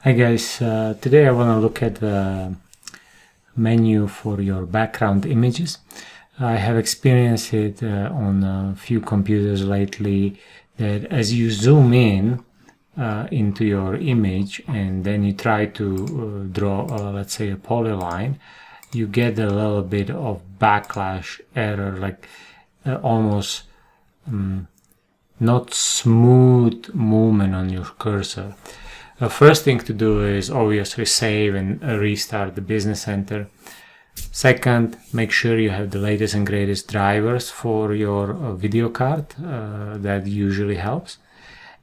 Hi guys, today I want to look at the menu for your background images. I have experienced it on a few computers lately that as you zoom in into your image and then you try to draw, let's say, a polyline, you get a little bit of backlash error, like almost not smooth movement on your cursor. The first thing to do is obviously save and restart the Business Center. Second, make sure you have the latest and greatest drivers for your video card. That usually helps.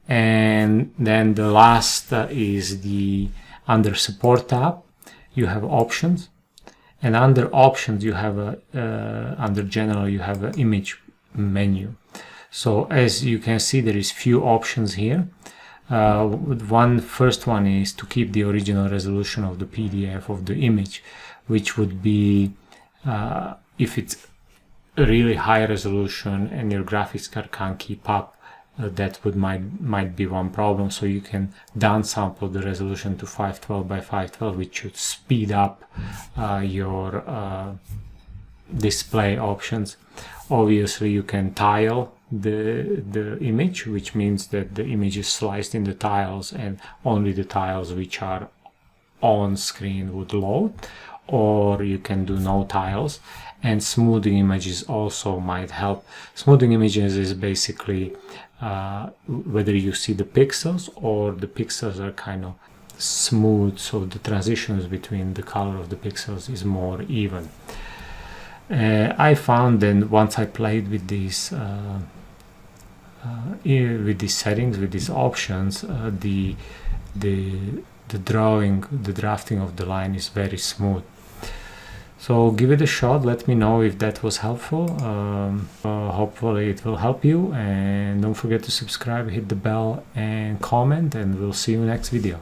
And then the last is the under Support tab, you have options. And under options, you have under General, you have an image menu. So as you can see, there is few options here. First one is to keep the original resolution of the PDF of the image, which would be if it's a really high resolution and your graphics card can't keep up, that might be one problem. So you can downsample the resolution to 512 by 512, which should speed up your display options. Obviously, you can tile the image, which means that the image is sliced into tiles and only the tiles which are on screen would load, or you can do no tiles. And smoothing images also might help. Smoothing images is basically whether you see the pixels or the pixels are kind of smooth, so the transitions between the color of the pixels is more even. I found that once I played with these settings, with these options, the drafting of the line is very smooth. So give it a shot. Let me know if that was helpful. Hopefully it will help you, and don't forget to subscribe, hit the bell and comment, and we'll see you next video.